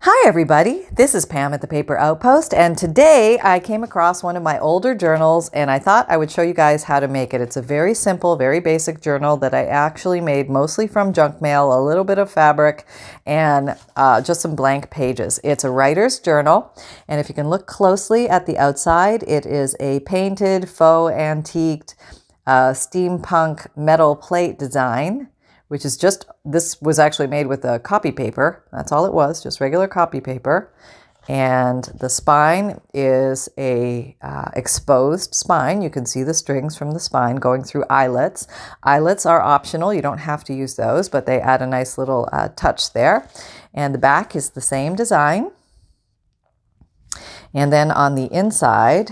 Hi everybody, this is Pam at the Paper Outpost, and today I came across one of my older journals and I thought I would show you guys how to make it. It's a very simple, very basic journal that I actually made mostly from junk mail, a little bit of fabric, and just some blank pages. It's a writer's journal, and if you can look closely at the outside, it is a painted, faux antiqued, steampunk metal plate design, which is just, this was actually made with a copy paper. That's all it was, just regular copy paper. And the spine is a exposed spine. You can see the strings from the spine going through eyelets. Eyelets are optional. You don't have to use those, but they add a nice little touch there. And the back is the same design. And then on the inside,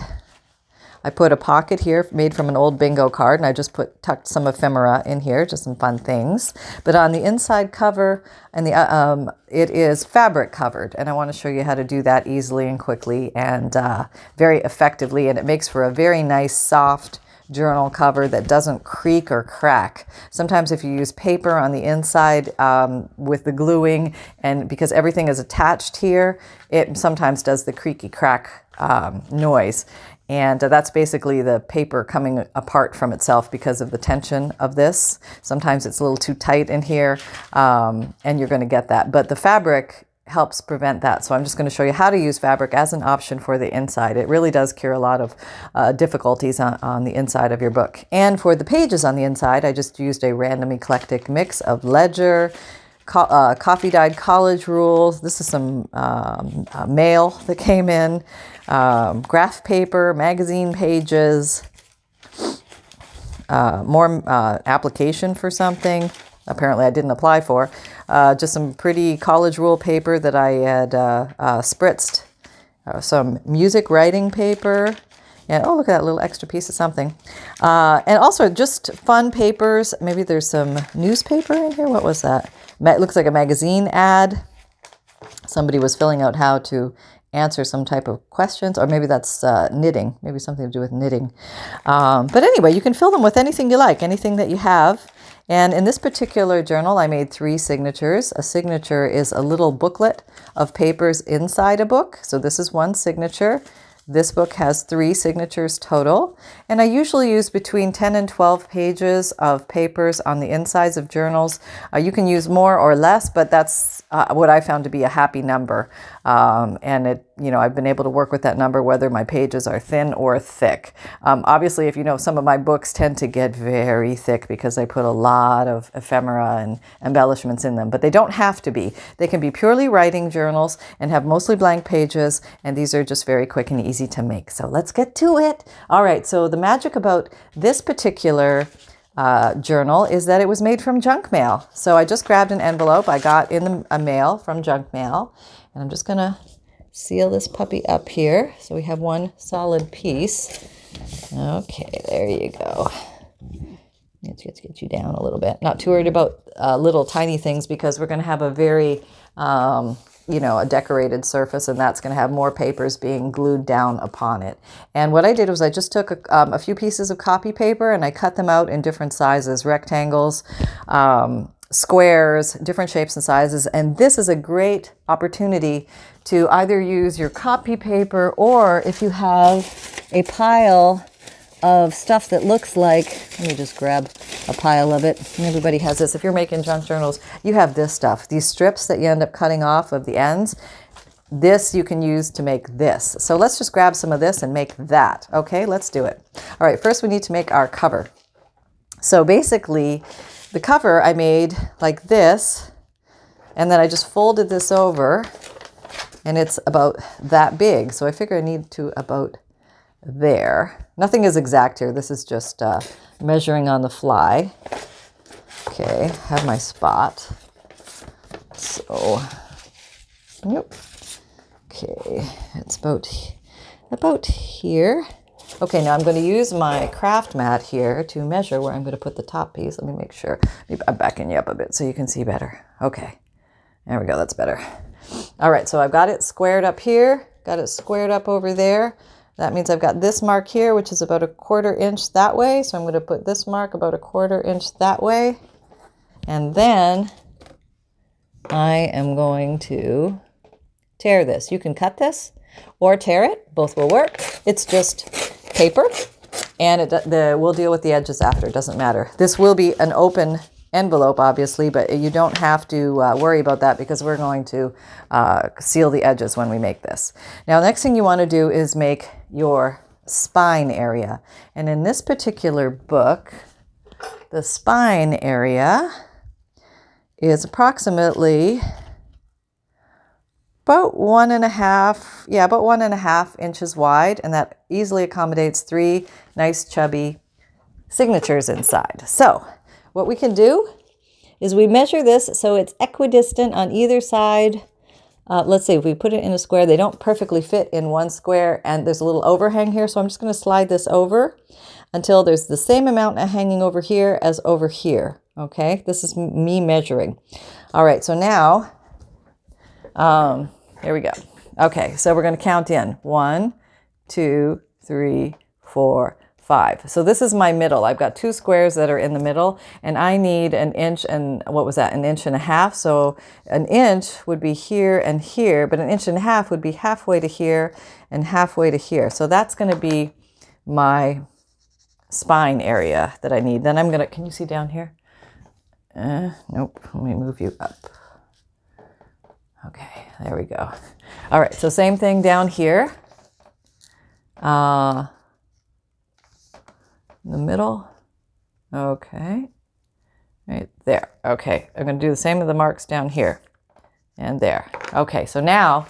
I put a pocket here made from an old bingo card, and I just tucked some ephemera in here, just some fun things. But on the inside cover, and it is fabric covered, and I want to show you how to do that easily and quickly and very effectively. And it makes for a very nice, soft journal cover that doesn't creak or crack. Sometimes if you use paper on the inside with the gluing, and because everything is attached here, it sometimes does the creaky crack noise. And that's basically the paper coming apart from itself because of the tension of this. Sometimes it's a little too tight in here, and you're going to get that. But the fabric helps prevent that. So I'm just going to show you how to use fabric as an option for the inside. It really does cure a lot of difficulties on the inside of your book. And for the pages on the inside, I just used a random eclectic mix of ledger, coffee-dyed college rules. This is some mail that came in, graph paper, magazine pages, more application for something. Apparently I didn't apply for. Just some pretty college rule paper that I had spritzed. Some music writing paper. And oh, look at that little extra piece of something. And also just fun papers. Maybe there's some newspaper in here. What was that? It looks like a magazine ad. Somebody was filling out how to answer some type of questions, or maybe that's knitting, maybe something to do with knitting. But anyway, you can fill them with anything you like, anything that you have. And in this particular journal, I made 3 signatures. A signature is a little booklet of papers inside a book. So this is one signature. This book has 3 signatures total, and I usually use between 10 and 12 pages of papers on the insides of journals. You can use more or less, but that's what I found to be a happy number. And I've been able to work with that number whether my pages are thin or thick. Obviously, if you know, some of my books tend to get very thick because I put a lot of ephemera and embellishments in them, but they don't have to be. They can be purely writing journals and have mostly blank pages, and these are just very quick and easy to make. So let's get to it. All right, so the magic about this particular journal is that it was made from junk mail. So I just grabbed an envelope I got in a mail from junk mail, and I'm just gonna seal this puppy up here so we have one solid piece. Okay, there you go. Let's get you down a little bit. Not too worried about little tiny things because we're going to have a very a decorated surface, and that's going to have more papers being glued down upon it. And what I did was I just took a few pieces of copy paper and I cut them out in different sizes, rectangles, squares, different shapes and sizes. And this is a great opportunity to either use your copy paper, or if you have a pile of stuff that looks like, let me just grab a pile of it. Everybody has this. If you're making junk journals, you have this stuff. These strips that you end up cutting off of the ends, this you can use to make this. So let's just grab some of this and make that. Okay, let's do it. All right, first we need to make our cover. So basically, the cover I made like this, and then I just folded this over, and it's about that big. So I figure I need to about there. Nothing is exact here. This is just measuring on the fly. Okay, have my spot. So, yep. Okay, it's about here. Okay, now I'm going to use my craft mat here to measure where I'm going to put the top piece. Let me make sure. I'm backing you up a bit so you can see better. Okay, there we go. That's better. All right, so I've got it squared up here. Got it squared up over there. That means I've got this mark here, which is about 1/4 inch that way. So I'm going to put this mark about 1/4 inch that way. And then I am going to tear this. You can cut this or tear it. Both will work. It's just paper, and we'll deal with the edges after. It doesn't matter. This will be an open envelope, obviously, but you don't have to worry about that because we're going to seal the edges when we make this. Now, next thing you want to do is make your spine area. And in this particular book, the spine area is approximately about 1.5 inches wide, and that easily accommodates 3 nice chubby signatures inside. So what we can do is we measure this so it's equidistant on either side. Let's see, if we put it in a square, they don't perfectly fit in one square, and there's a little overhang here, so I'm just going to slide this over until there's the same amount hanging over here as over here. Okay, this is me measuring. All right, so now, here we go. Okay, so we're going to count in 1, 2, 3, 4, 5. So this is my middle. I've got 2 squares that are in the middle, and I need 1 inch and, what was that, 1.5 inches. So 1 inch would be here and here, but 1.5 inches would be halfway to here and halfway to here. So that's going to be my spine area that I need. Then I'm going to, can you see down here? Nope, let me move you up. Okay, there we go. All right, so same thing down here. In the middle. Okay, right there. Okay, I'm going to do the same with the marks down here and there. Okay, so now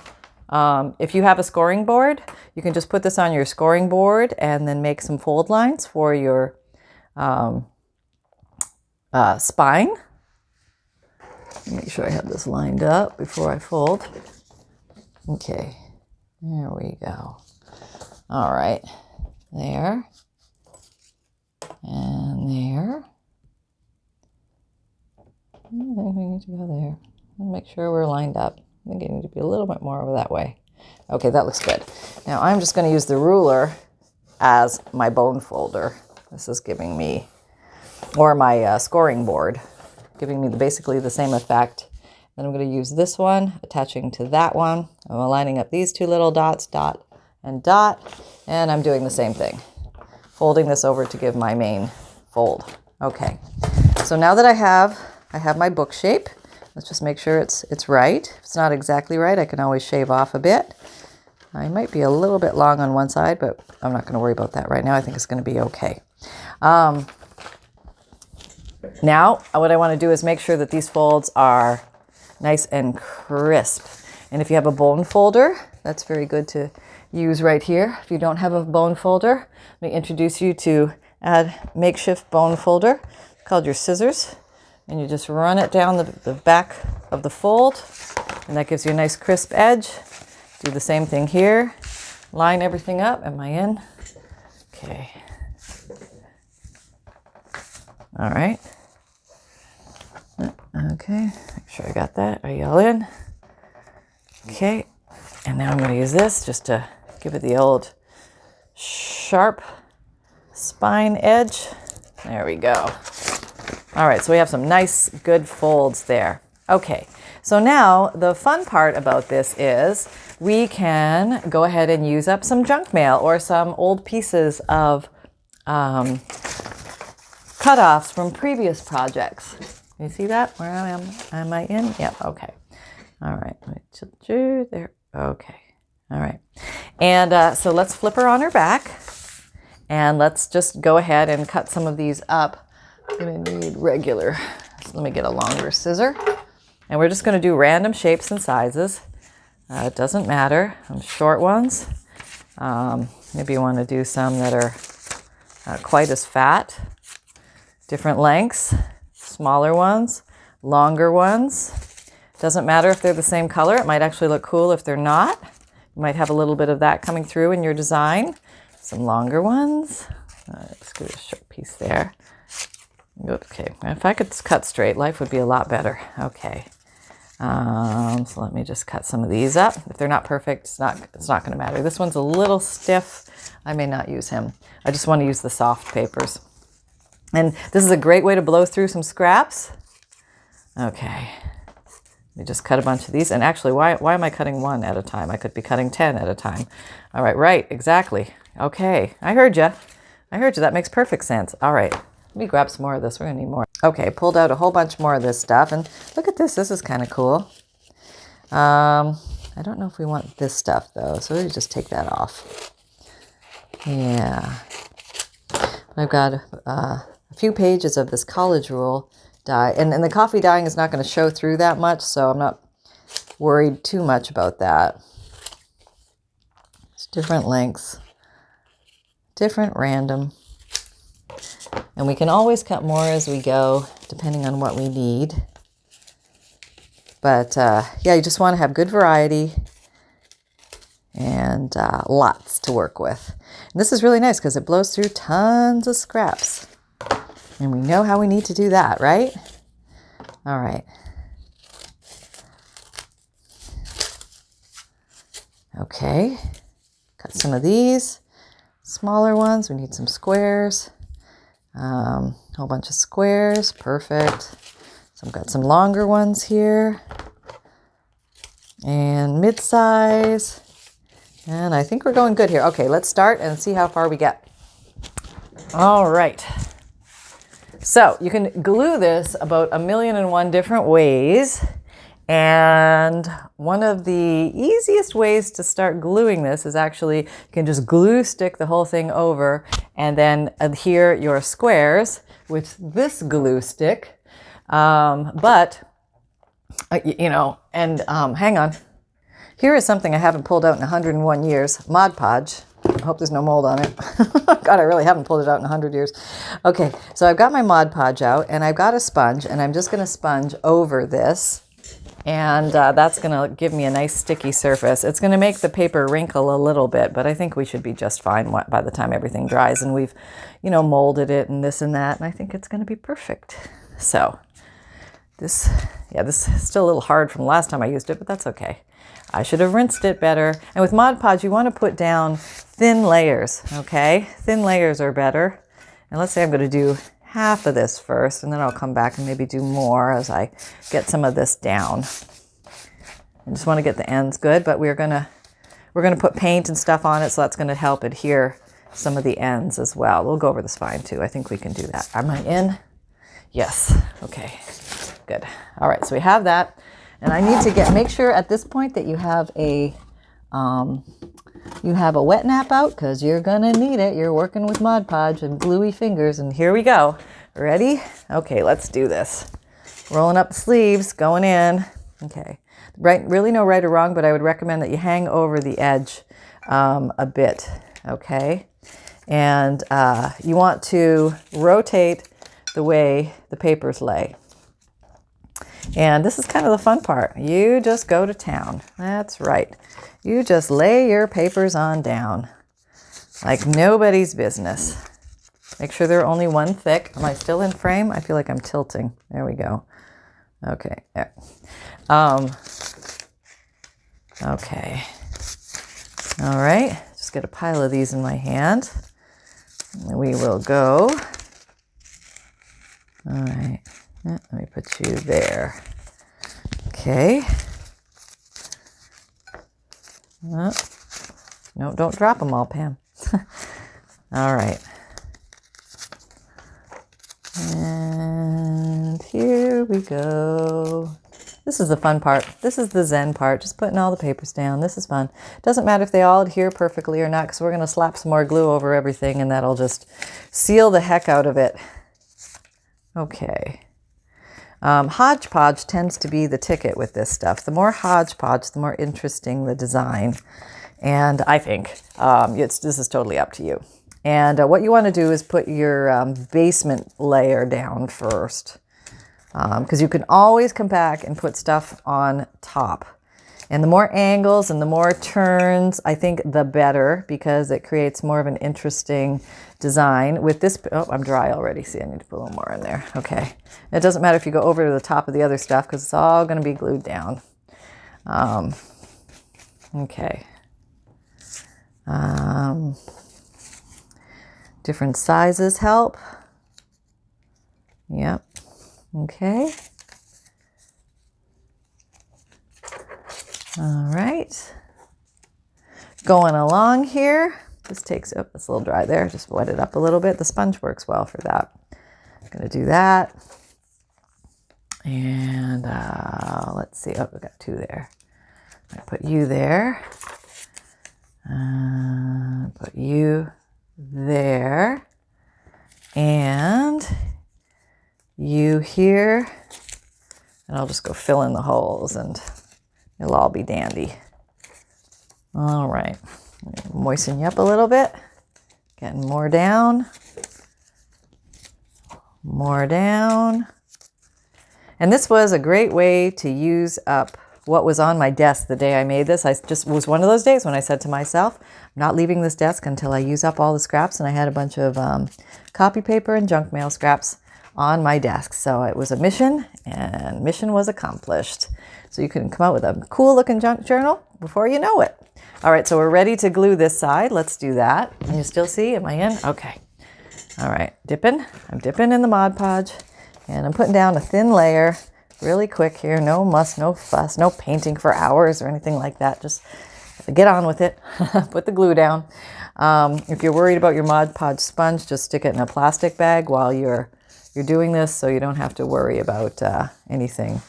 if you have a scoring board, you can just put this on your scoring board and then make some fold lines for your spine. Make sure I have this lined up before I fold. Okay, there we go. All right, there and there. I think we need to go there. And make sure we're lined up. I think I need to be a little bit more over that way. Okay, that looks good. Now I'm just going to use the ruler as my bone folder. This is giving me, or my scoring board, giving me basically the same effect. Then I'm going to use this one, attaching to that one. I'm lining up these 2 little dots, dot and dot, and I'm doing the same thing, folding this over to give my main fold. Okay, so now that I have my book shape. Let's just make sure it's right. If it's not exactly right, I can always shave off a bit. I might be a little bit long on one side, but I'm not going to worry about that right now. I think it's going to be okay. Now, what I want to do is make sure that these folds are nice and crisp. And if you have a bone folder, that's very good to use right here. If you don't have a bone folder, let me introduce you to a makeshift bone folder. It's called your scissors. And you just run it down the back of the fold, and that gives you a nice crisp edge. Do the same thing here. Line everything up. Am I in? Okay. All right. Okay, make sure I got that. Are you all in? Okay, and now I'm going to use this just to give it the old sharp spine edge. There we go. All right, so we have some nice, good folds there. Okay, so now the fun part about this is we can go ahead and use up some junk mail or some old pieces of cutoffs from previous projects. You see that? Where am I in? Yep, okay. All right, there, okay. All right, and so let's flip her on her back, and let's just go ahead and cut some of these up. I'm gonna need regular, so let me get a longer scissor, and we're just gonna do random shapes and sizes. It doesn't matter, some short ones. Maybe you wanna do some that are not quite as fat, different lengths, smaller ones, longer ones. Doesn't matter if they're the same color. It might actually look cool if they're not. You might have a little bit of that coming through in your design. Some longer ones. Let's get a short piece there. Okay, if I could cut straight, life would be a lot better. Okay, so let me just cut some of these up. If they're not perfect, it's not going to matter. This one's a little stiff. I may not use him. I just want to use the soft papers. And this is a great way to blow through some scraps. Okay, me just cut a bunch of these. And actually, why am I cutting one at a time? I could be cutting 10 at a time. All right, right, exactly. Okay, I heard you. I heard you. That makes perfect sense. All right, let me grab some more of this. We're gonna need more. Okay, pulled out a whole bunch more of this stuff. And look at this. This is kind of cool. I don't know if we want this stuff though, so we'll just take that off. Yeah. I've got a few pages of this Collage rule die, and the coffee dyeing is not going to show through that much, so I'm not worried too much about that. It's different lengths, different random, and we can always cut more as we go, depending on what we need. But yeah, you just want to have good variety and lots to work with. And this is really nice because it blows through tons of scraps. And we know how we need to do that, right? All right. Okay. Cut some of these smaller ones. We need some squares. Whole bunch of squares. Perfect. So I've got some longer ones here. And mid-size. And I think we're going good here. Okay, let's start and see how far we get. All right. So you can glue this about 1,000,001 different ways. And one of the easiest ways to start gluing this is actually, you can just glue stick the whole thing over and then adhere your squares with this glue stick. You know, and hang on. Here is something I haven't pulled out in 101 years. Mod Podge. I hope there's no mold on it. God, I really haven't pulled it out in 100 years. Okay, so I've got my Mod Podge out, and I've got a sponge, and I'm just going to sponge over this. And that's going to give me a nice sticky surface. It's going to make the paper wrinkle a little bit, but I think we should be just fine by the time everything dries. And we've, you know, molded it and this and that, and I think it's going to be perfect. So this is still a little hard from the last time I used it, but that's okay. I should have rinsed it better. And with Mod Podge, you want to put down thin layers, okay? Thin layers are better. And let's say I'm going to do half of this first, and then I'll come back and maybe do more as I get some of this down. I just want to get the ends good, but we're going to put paint and stuff on it, so that's going to help adhere some of the ends as well. We'll go over the spine too. I think we can do that. Am I in? Yes. Okay. Good. All right. So we have that. And I need to make sure at this point that you have a wet nap out, because you're going to need it. You're working with Mod Podge and gluey fingers, and here we go. Ready? Okay, let's do this. Rolling up the sleeves, going in. Okay. Right, really no right or wrong, but I would recommend that you hang over the edge a bit, okay? And you want to rotate the way the papers lay. And this is kind of the fun part. You just go to town. That's right. You just lay your papers on down like nobody's business. Make sure they're only one thick. Am I still in frame? I feel like I'm tilting. There we go. Okay. There. Okay. All right. Just get a pile of these in my hand. We will go. All right. Let me put you there. Okay. Oh. No, don't drop them all, Pam. All right. And here we go. This is the fun part. This is the Zen part. Just putting all the papers down. This is fun. Doesn't matter if they all adhere perfectly or not, because we're going to slap some more glue over everything, and that'll just seal the heck out of it. Okay. Hodgepodge tends to be the ticket with this stuff. The more hodgepodge, the more interesting the design. And I think this is totally up to you. And what you want to do is put your basement layer down first, because you can always come back and put stuff on top. And the more angles and the more turns, I think the better, because it creates more of an interesting design. With this, oh, I'm dry already. See, I need to put a little more in there. Okay. It doesn't matter if you go over to the top of the other stuff, because it's all going to be glued down. Okay. Different sizes help. Yep. Okay. All right. Going along here. This takes, oh, it's a little dry there. Just wet it up a little bit. The sponge works well for that. I'm going to do that. And let's see. Oh, we got two there. I'm going to put you there. Put you there. And you here. And I'll just go fill in the holes and it'll all be dandy. All right. Moisten you up a little bit. Getting more down. More down. And this was a great way to use up what was on my desk the day I made this. I just was one of those days when I said to myself, I'm not leaving this desk until I use up all the scraps. And I had a bunch of copy paper and junk mail scraps on my desk. So it was a mission, and mission was accomplished. So you can come out with a cool looking junk journal before you know it. All right, so we're ready to glue this side. Let's do that. Can you still see? Am I in? Okay. All right, dipping. I'm dipping in the Mod Podge, and I'm putting down a thin layer really quick here. No muss, no fuss, no painting for hours or anything like that. Just get on with it. Put the glue down. If you're worried about your Mod Podge sponge, just stick it in a plastic bag while you're doing this, so you don't have to worry about anything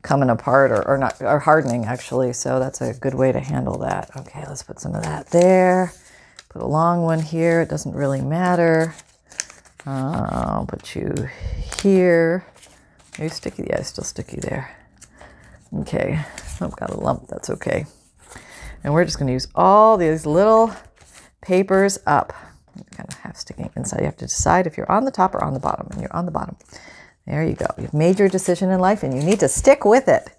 coming apart or not, or hardening actually. So that's a good way to handle that. Okay, let's put some of that there. Put a long one here. It doesn't really matter. I'll put you here. Are you sticky? Yeah, still sticky there. Okay. I've got a lump. That's okay. And we're just going to use all these little papers up. Kind of half sticking inside. You have to decide if you're on the top or on the bottom. And you're on the bottom. There you go. You've made your decision in life and you need to stick with it.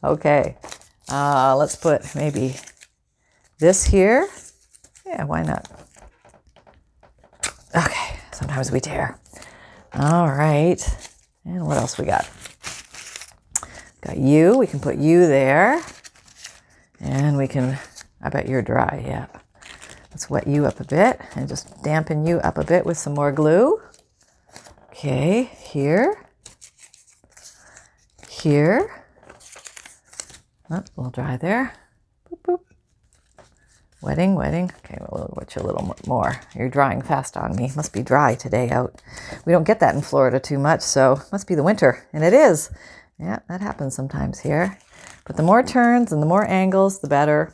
Okay. Let's put maybe this here. Yeah, why not? Okay. Sometimes we tear. All right. And what else we got? Got you. We can put you there. And we can, I bet you're dry. Yeah. Let's wet you up a bit and just dampen you up a bit with some more glue. Okay, here. Here. Oh, a little dry there. Boop, boop. Wetting, wetting. Okay, we'll wet you a little more. You're drying fast on me. Must be dry today out. We don't get that in Florida too much, so must be the winter. And it is. Yeah, that happens sometimes here. But the more turns and the more angles, the better.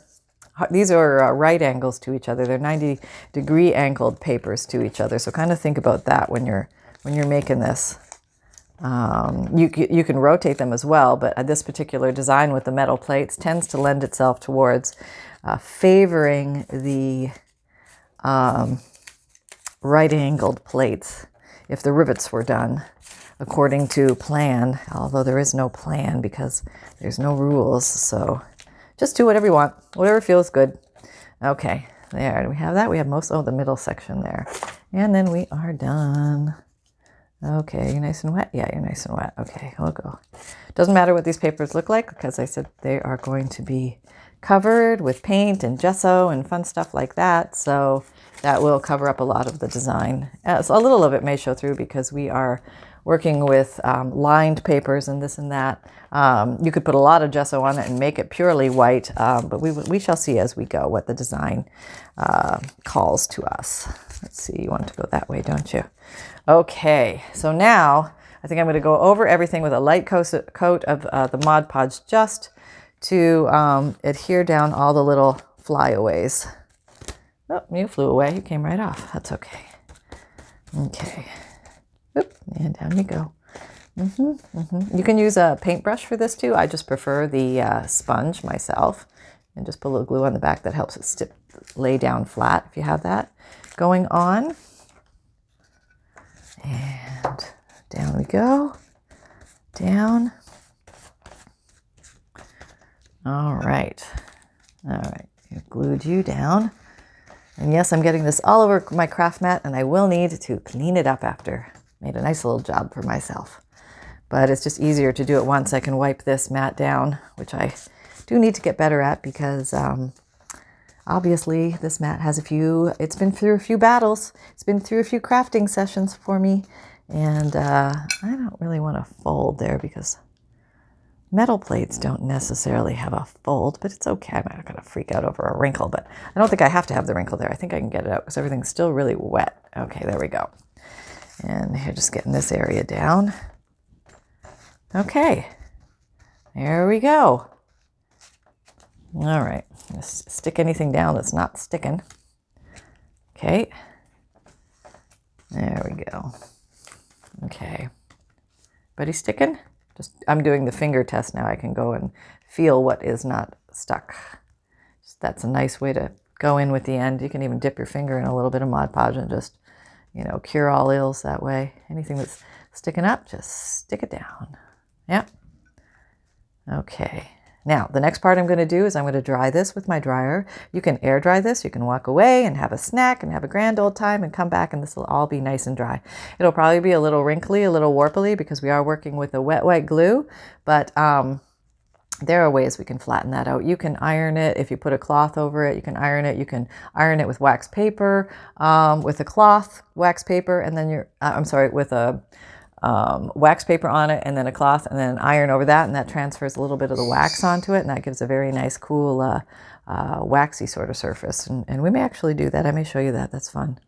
These are right angles to each other. They're 90-degree angled papers to each other. So kind of think about that when you're making this. You can rotate them as well, but this particular design with the metal plates tends to lend itself towards favoring the right-angled plates if the rivets were done according to plan, although there is no plan because there's no rules. So just do whatever you want, whatever feels good. Okay, there, we have that. We have the middle section there. And then we are done. Okay, you're nice and wet? Yeah, you're nice and wet. Okay, we'll go. Doesn't matter what these papers look like because I said they are going to be covered with paint and gesso and fun stuff like that. So that will cover up a lot of the design. So a little of it may show through because we are working with lined papers and this and that. You could put a lot of gesso on it and make it purely white, but we shall see as we go what the design calls to us. Let's see, you want to go that way, don't you? Okay, so now I think I'm going to go over everything with a light coat of the Mod Podge just to adhere down all the little flyaways. Oh, you flew away. You came right off. That's okay. Okay. Oop, and down you go. You can use a paintbrush for this too. I just prefer the sponge myself, and just put a little glue on the back that helps it lay down flat if you have that going on. And down we go. Down. All right. All right. I've glued you down. And yes, I'm getting this all over my craft mat, and I will need to clean it up after. Made a nice little job for myself. But it's just easier to do it once. I can wipe this mat down, which I do need to get better at because obviously this mat has it's been through a few battles. It's been through a few crafting sessions for me. And I don't really want to fold there because Metal plates don't necessarily have a fold, but it's okay. I'm not going to freak out over a wrinkle, but I don't think I have to have the wrinkle there. I think I can get it out because everything's still really wet. Okay, there we go. And here, just getting this area down. Okay, there we go. All right, just stick anything down that's not sticking. Okay, there we go. Okay, buddy sticking? I'm doing the finger test now. I can go and feel what is not stuck. That's a nice way to go in with the end. You can even dip your finger in a little bit of Mod Podge and just, cure all ills that way. Anything that's sticking up, just stick it down. Yep. Okay. Now, the next part I'm going to do is I'm going to dry this with my dryer. You can air dry this. You can walk away and have a snack and have a grand old time and come back and this will all be nice and dry. It'll probably be a little wrinkly, a little warply because we are working with a wet white glue, but there are ways we can flatten that out. You can iron it if you put a cloth over it. You can iron it. You can iron it with wax paper, with a cloth, wax paper, and then with a wax paper on it and then a cloth and then iron over that, and that transfers a little bit of the wax onto it, and that gives a very nice, cool, waxy sort of surface. And we may actually do that. I may show you that. That's fun.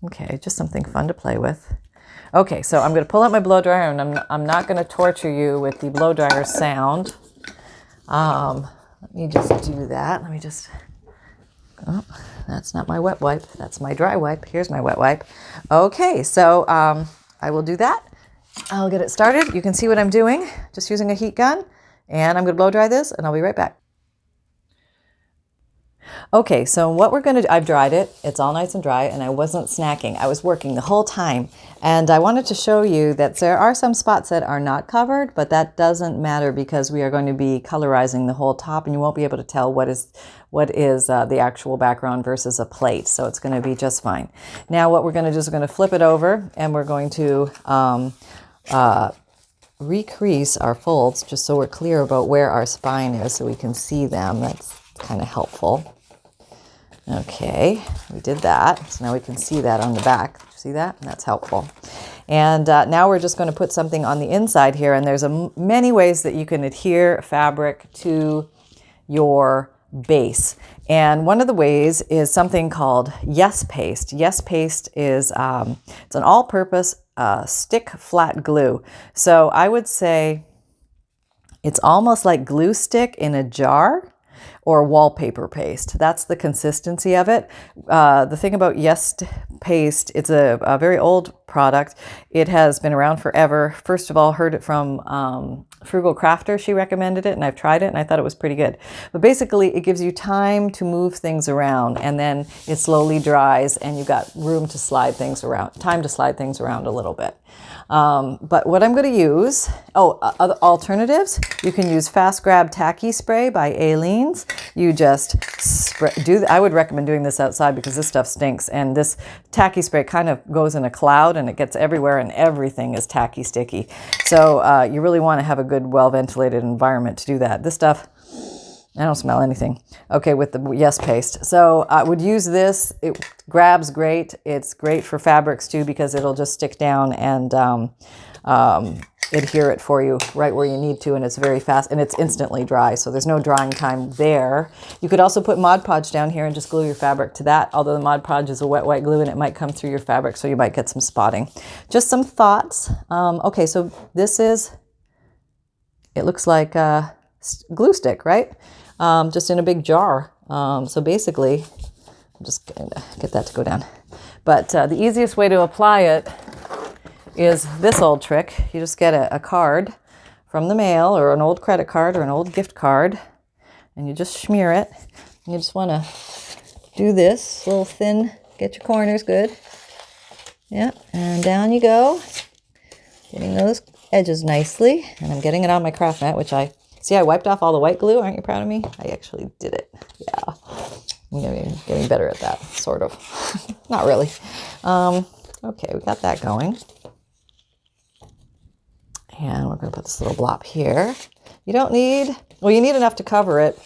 Okay, just something fun to play with. Okay, so I'm going to pull out my blow dryer, and I'm not going to torture you with the blow dryer sound. Let me just do that. Let me just... Oh, that's not my wet wipe. That's my dry wipe. Here's my wet wipe. Okay, so I will do that. I'll get it started. You can see what I'm doing, just using a heat gun. And I'm going to blow dry this, and I'll be right back. Okay, so what we're going to do, I've dried it. It's all nice and dry, and I wasn't snacking. I was working the whole time. And I wanted to show you that there are some spots that are not covered, but that doesn't matter because we are going to be colorizing the whole top, and you won't be able to tell what is the actual background versus a plate. So it's going to be just fine. Now what we're going to do is we're going to flip it over, and we're going to recrease our folds just so we're clear about where our spine is so we can see them. That's kind of helpful. Okay, we did that. So now we can see that on the back. See that? That's helpful. And now we're just going to put something on the inside here. And there's many ways that you can adhere fabric to your base. And one of the ways is something called Yes Paste. Yes Paste is it's an all-purpose stick flat glue. So I would say it's almost like glue stick in a jar or wallpaper paste. That's the consistency of it. The thing about Yes Paste, it's a very old product. It has been around forever. First of all, heard it from Frugal Crafter. She recommended it, and I've tried it, and I thought it was pretty good. But basically, it gives you time to move things around, and then it slowly dries, and you've got room to slide things around, time to slide things around a little bit. But what I'm going to use, other alternatives, you can use Fast Grab Tacky Spray by Aleene's. You just I would recommend doing this outside because this stuff stinks, and this tacky spray kind of goes in a cloud and it gets everywhere and everything is tacky sticky. So you really want to have a good, well-ventilated environment to do that. This stuff, I don't smell anything. Okay, with the Yes Paste. So I would use this. It grabs great. It's great for fabrics too because it'll just stick down and adhere it for you right where you need to, and it's very fast and it's instantly dry, so there's no drying time there. You could also put Mod Podge down here and just glue your fabric to that, although the Mod Podge is a wet white glue and it might come through your fabric, so you might get some spotting. Just some thoughts. Okay, so this is, it looks like a glue stick, right? Just in a big jar. So basically, I'm just going to get that to go down. But the easiest way to apply it is this old trick. You just get a card from the mail or an old credit card or an old gift card, and you just smear it. And you just want to do this little thin, get your corners good. Yeah, and down you go, getting those edges nicely. And I'm getting it on my craft mat, which I wiped off all the white glue. Aren't you proud of me? I actually did it. Yeah, I'm getting better at that, sort of. Not really. Okay, we got that going. And we're going to put this little blob here. You don't need, well, you need enough to cover it,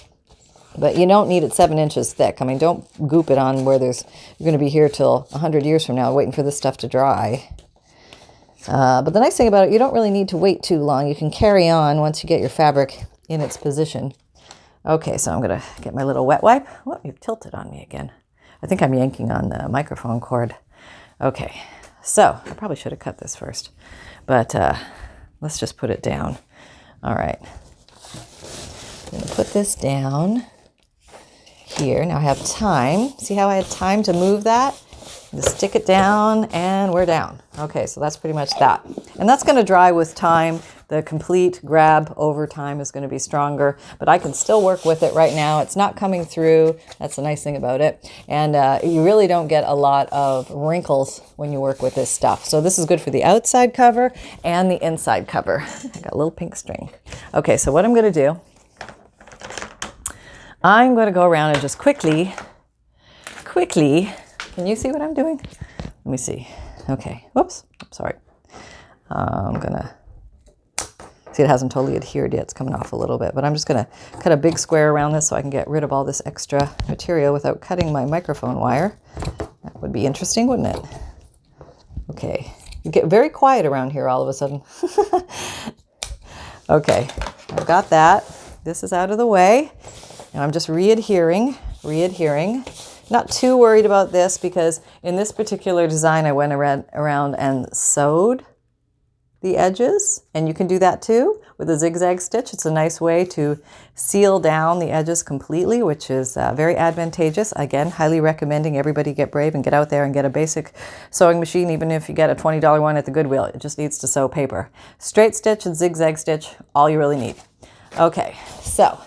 but you don't need it 7 inches thick. I mean, don't goop it on where you're going to be here till 100 years from now waiting for this stuff to dry. But the nice thing about it, you don't really need to wait too long. You can carry on once you get your fabric in its position. Okay, so I'm going to get my little wet wipe. Oh, you've tilted on me again. I think I'm yanking on the microphone cord. Okay, so I probably should have cut this first, but let's just put it down. All right, I'm going to put this down here. Now I have time. See how I had time to move that? Just stick it down and we're down. Okay, so that's pretty much that. And that's going to dry with time. The complete grab over time is going to be stronger, but I can still work with it right now. It's not coming through. That's the nice thing about it. And you really don't get a lot of wrinkles when you work with this stuff. So this is good for the outside cover and the inside cover. I got a little pink string. Okay, so what I'm going to do, I'm going to go around and just quickly, can you see what I'm doing? Let me see. Okay, whoops, sorry. I'm going to, see, it hasn't totally adhered yet. It's coming off a little bit, but I'm just going to cut a big square around this so I can get rid of all this extra material without cutting my microphone wire. That would be interesting, wouldn't it? Okay, you get very quiet around here all of a sudden. Okay, I've got that. This is out of the way. And I'm just re-adhering. Not too worried about this because in this particular design, I went around and sewed the edges, and you can do that too with a zigzag stitch. It's a nice way to seal down the edges completely, which is very advantageous. Again, highly recommending everybody get brave and get out there and get a basic sewing machine, even if you get a $20 one at the Goodwill. It just needs to sew paper. Straight stitch and zigzag stitch, all you really need. Okay, so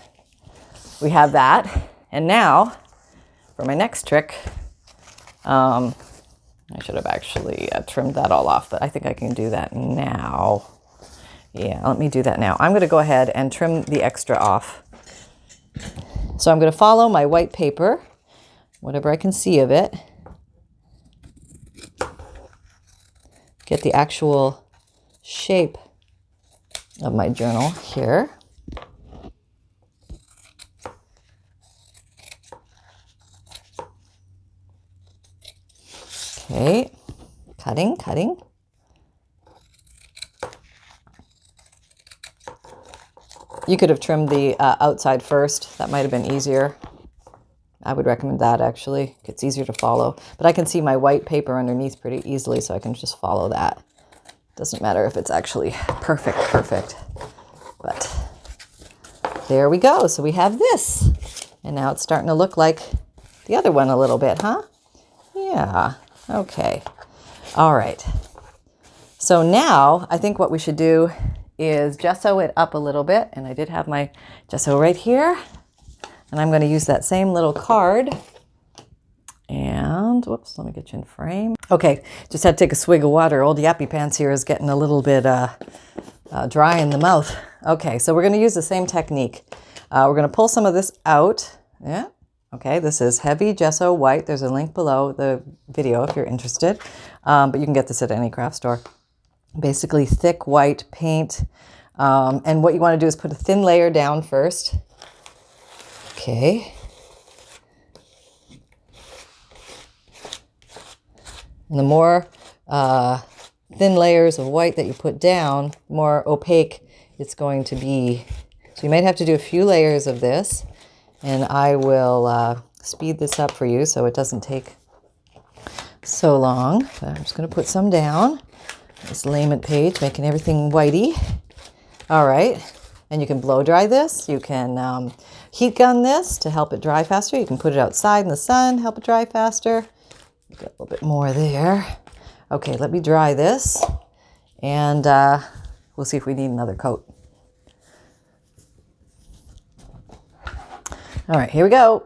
we have that. And now for my next trick, I should have actually trimmed that all off, but I think I can do that now. Yeah, let me do that now. I'm going to go ahead and trim the extra off. So I'm going to follow my white paper, whatever I can see of it. Get the actual shape of my journal here. Okay, cutting. You could have trimmed the outside first. That might have been easier. I would recommend that actually. It's easier to follow. But I can see my white paper underneath pretty easily, so I can just follow that. Doesn't matter if it's actually perfect. But there we go. So we have this. And now it's starting to look like the other one a little bit, huh? Yeah. Okay. All right. So now I think what we should do is gesso it up a little bit. And I did have my gesso right here. And I'm going to use that same little card. And whoops, let me get you in frame. Okay, just had to take a swig of water. Old Yappy Pants here is getting a little bit dry in the mouth. Okay, so we're going to use the same technique. We're going to pull some of this out. Yeah. Okay, this is heavy gesso white. There's a link below the video if you're interested. But you can get this at any craft store. Basically thick white paint. And what you want to do is put a thin layer down first. Okay. And the more thin layers of white that you put down, the more opaque it's going to be. So you might have to do a few layers of this. And I will speed this up for you so it doesn't take so long. But I'm just going to put some down. This layment page, making everything whitey. All right. And you can blow dry this. You can heat gun this to help it dry faster. You can put it outside in the sun, help it dry faster. Got a little bit more there. Okay, let me dry this. And we'll see if we need another coat. All right, here we go.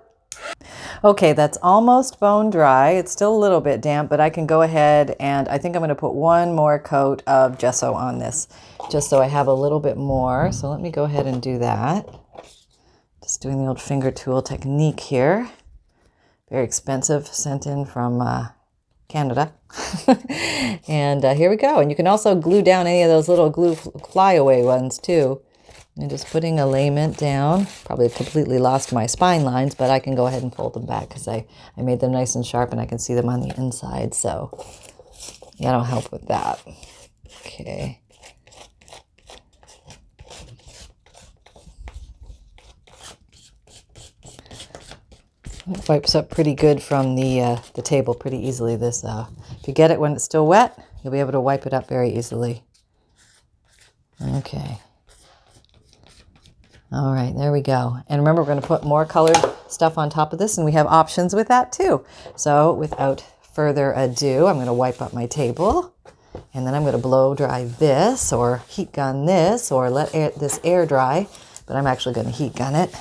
Okay, that's almost bone dry. It's still a little bit damp, but I can go ahead and I think I'm going to put one more coat of gesso on this, just so I have a little bit more. So let me go ahead and do that. Just doing the old finger tool technique here. Very expensive, sent in from Canada. And here we go. And you can also glue down any of those little glue flyaway ones too. And just putting a layment down. Probably completely lost my spine lines, but I can go ahead and fold them back because I made them nice and sharp and I can see them on the inside. So that'll help with that. Okay. It wipes up pretty good from the table pretty easily. This, if you get it when it's still wet, you'll be able to wipe it up very easily. Okay. All right, there we go. And remember, we're going to put more colored stuff on top of this, and we have options with that too. So without further ado, I'm going to wipe up my table, and then I'm going to blow dry this, or heat gun this, or let this air dry, but I'm actually going to heat gun it.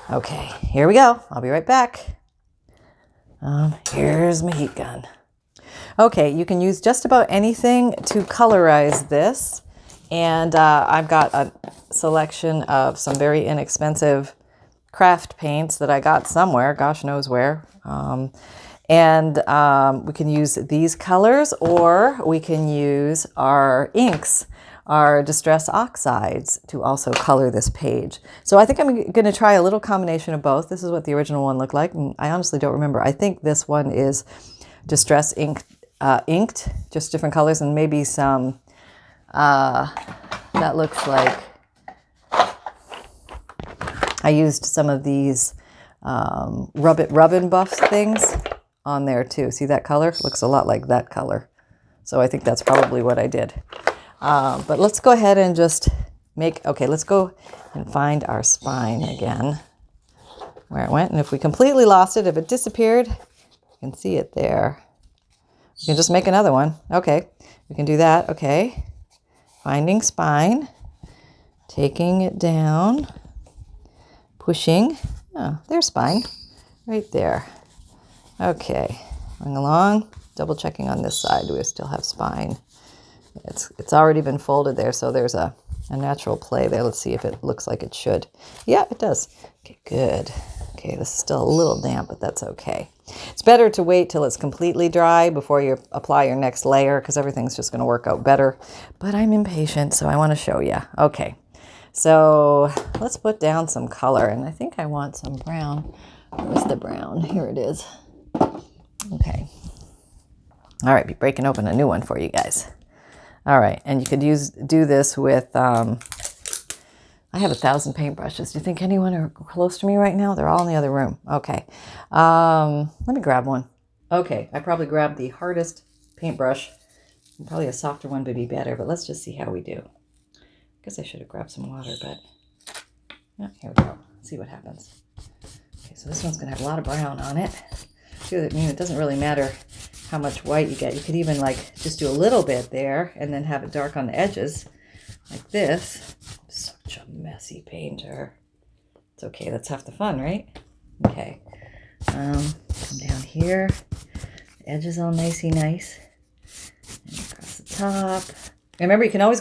Okay, here we go. I'll be right back. Here's my heat gun. Okay, you can use just about anything to colorize this. And I've got a selection of some very inexpensive craft paints that I got somewhere, gosh knows where. We can use these colors, or we can use our inks, our distress oxides, to also color this page. So I think I'm going to try a little combination of both. This is what the original one looked like, and I honestly don't remember. I think this one is distress inked, just different colors, and maybe some... that looks like I used some of these Rub and Buff things on there too. See that color? Looks a lot like that color. So I think that's probably what I did. But let's go ahead and just let's go and find our spine again, where it went. And if we completely lost it, if it disappeared, you can see it there. You can just make another one. Okay, we can do that. Okay. Finding spine, taking it down, pushing. Oh, there's spine right there. Okay, going along, double checking on this side. Do we still have spine? It's already been folded there, so there's a natural play there. Let's see if it looks like it should. Yeah, it does. Okay, good. Okay, this is still a little damp, but that's okay. It's better to wait till it's completely dry before you apply your next layer, because everything's just going to work out better. But I'm impatient, so I want to show you. Okay, so let's put down some color, and I think I want some brown. Where's the brown? Here it is. Okay. All right, be breaking open a new one for you guys. All right, and you could do this with... I have 1,000 paintbrushes. Do you think anyone are close to me right now? They're all in the other room. Okay. Let me grab one. Okay, I probably grabbed the hardest paintbrush. Probably a softer one would be better, but let's just see how we do. I guess I should have grabbed some water, but yeah, here we go. Let's see what happens. Okay, so this one's going to have a lot of brown on it. I mean, it doesn't really matter how much white you get. You could even just do a little bit there and then have it dark on the edges like this. Such a messy painter. It's okay, that's half the fun, right? Okay. Come down here. The edge is all nicey nice. And across the top. Remember, you can always